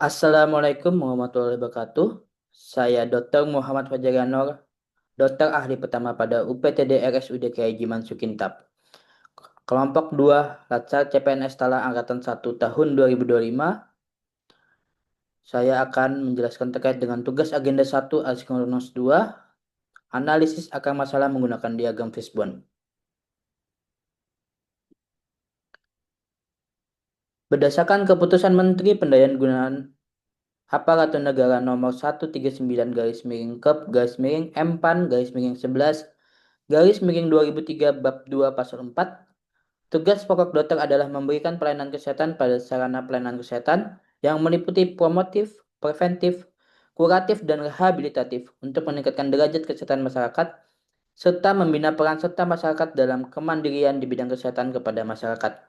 Assalamualaikum warahmatullahi wabarakatuh. Saya Dr. Muhammad Fajar Yanur, dokter ahli pertama pada UPTD RSUD Kiai Haji Sukintab. Kelompok 2, Latsar CPNS Tala Angkatan 1 tahun 2025. Saya akan menjelaskan terkait dengan tugas agenda 1 Asikronus 2, analisis akar masalah menggunakan diagram Fishbone. Berdasarkan keputusan Menteri Pendayaan Gunaan Aparatur Negara nomor 139 garis miring Kep garis miring Empan garis miring 11 garis miring 2003 bab 2 pasal 4. Tugas pokok dokter adalah memberikan pelayanan kesehatan pada sarana pelayanan kesehatan yang meliputi promotif, preventif, kuratif, dan rehabilitatif untuk meningkatkan derajat kesehatan masyarakat serta membina peran serta masyarakat dalam kemandirian di bidang kesehatan kepada masyarakat.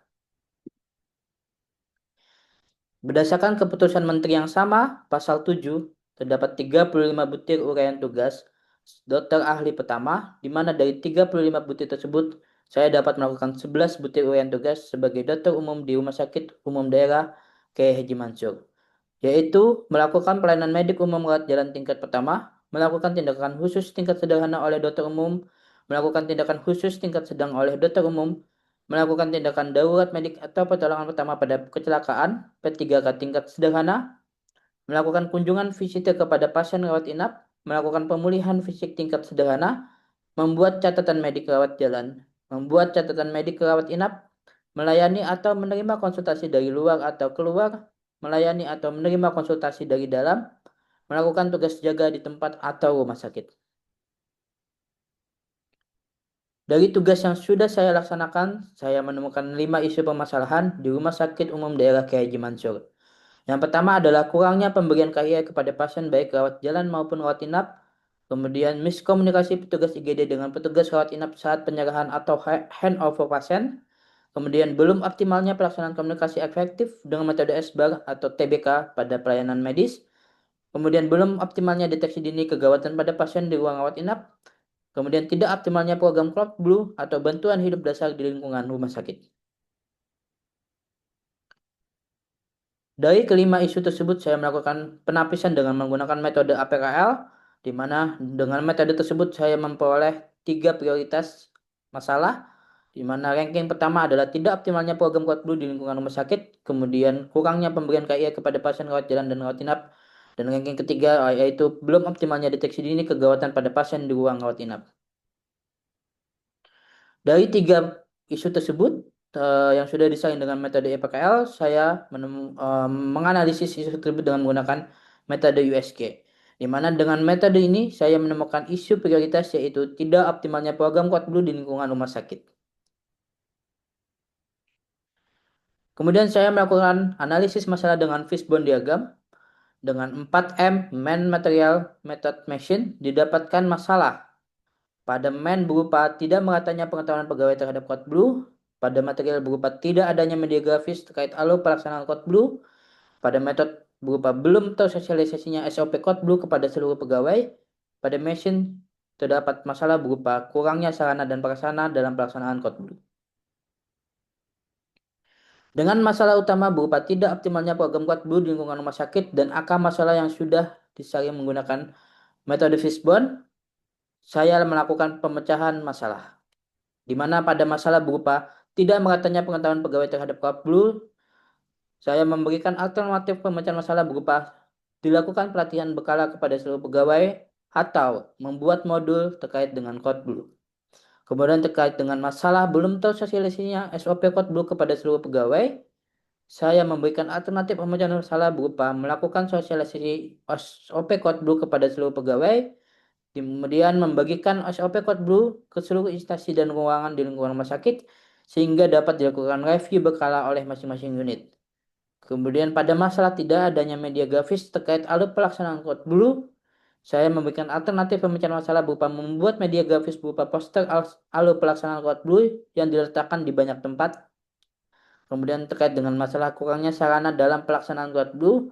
Berdasarkan keputusan Menteri yang sama, Pasal 7, terdapat 35 butir uraian tugas dokter ahli pertama, di mana dari 35 butir tersebut, saya dapat melakukan 11 butir uraian tugas sebagai dokter umum di Rumah Sakit Umum Daerah Kiai Haji Mansur, yaitu melakukan pelayanan medik umum rawat jalan tingkat pertama, melakukan tindakan khusus tingkat sederhana oleh dokter umum, melakukan tindakan khusus tingkat sedang oleh dokter umum, melakukan tindakan darurat medik atau pertolongan pertama pada kecelakaan P3K tingkat sederhana, melakukan kunjungan visitor kepada pasien rawat inap, melakukan pemulihan fisik tingkat sederhana, membuat catatan medik rawat jalan, membuat catatan medik rawat inap, melayani atau menerima konsultasi dari luar atau keluar, melayani atau menerima konsultasi dari dalam, melakukan tugas jaga di tempat atau rumah sakit. Dari tugas yang sudah saya laksanakan, saya menemukan 5 isu permasalahan di Rumah Sakit Umum Daerah Kiai Haji Mansur. Yang pertama adalah kurangnya pemberian KIA kepada pasien baik rawat jalan maupun rawat inap, kemudian miskomunikasi petugas IGD dengan petugas rawat inap saat penyerahan atau handover pasien, kemudian belum optimalnya pelaksanaan komunikasi efektif dengan metode SBAR atau TBK pada pelayanan medis, kemudian belum optimalnya deteksi dini kegawatan pada pasien di ruang rawat inap, kemudian tidak optimalnya program Cloud Blue atau bantuan hidup dasar di lingkungan rumah sakit. Dari kelima isu tersebut, saya melakukan penapisan dengan menggunakan metode APKL, di mana dengan metode tersebut saya memperoleh 3 prioritas masalah, di mana ranking pertama adalah tidak optimalnya program Cloud Blue di lingkungan rumah sakit, kemudian kurangnya pemberian KIA kepada pasien rawat jalan dan rawat inap, dan ranking ketiga yaitu belum optimalnya deteksi dini kegawatan pada pasien di ruang rawat inap. Dari 3 isu tersebut yang sudah disaring dengan metode EPKL, saya menganalisis isu tersebut dengan menggunakan metode USG. Di mana dengan metode ini saya menemukan isu prioritas yaitu tidak optimalnya program Code Blue di lingkungan rumah sakit. Kemudian saya melakukan analisis masalah dengan fishbone diagram. Dengan 4M, man, material, method, machine, didapatkan masalah pada man berupa tidak meratanya pengetahuan pegawai terhadap Code Blue, pada material berupa tidak adanya media grafis terkait alur pelaksanaan Code Blue, pada metode berupa belum tersosialisasinya SOP Code Blue kepada seluruh pegawai, pada machine terdapat masalah berupa kurangnya sarana dan prasarana dalam pelaksanaan Code Blue. Dengan masalah utama berupa tidak optimalnya program Code Blue di lingkungan rumah sakit dan akar masalah yang sudah disaring menggunakan metode Fishbone, saya melakukan pemecahan masalah, di mana pada masalah berupa tidak meratanya pengetahuan pegawai terhadap Code Blue, saya memberikan alternatif pemecahan masalah berupa dilakukan pelatihan berkala kepada seluruh pegawai atau membuat modul terkait dengan Code Blue. Kemudian terkait dengan masalah belum tersosialisasinya SOP Code Blue kepada seluruh pegawai, saya memberikan alternatif pemecahan masalah berupa melakukan sosialisasi SOP Code Blue kepada seluruh pegawai, kemudian membagikan SOP Code Blue ke seluruh instansi dan ruangan di lingkungan rumah sakit sehingga dapat dilakukan review berkala oleh masing-masing unit. Kemudian pada masalah tidak adanya media grafis terkait alur pelaksanaan Code Blue, saya memberikan alternatif pemecahan masalah berupa membuat media grafis berupa poster alur pelaksanaan Code Blue yang diletakkan di banyak tempat. Kemudian terkait dengan masalah kurangnya sarana dalam pelaksanaan Code Blue,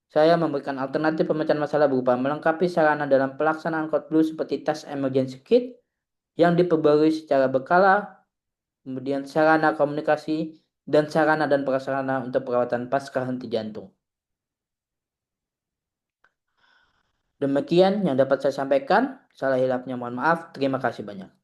saya memberikan alternatif pemecahan masalah berupa melengkapi sarana dalam pelaksanaan Code Blue seperti tas emergency kit yang diperbarui secara berkala, kemudian sarana komunikasi, dan sarana dan prasarana untuk perawatan pasca henti jantung. Demikian yang dapat saya sampaikan. Salah hilapnya mohon maaf. Terima kasih banyak.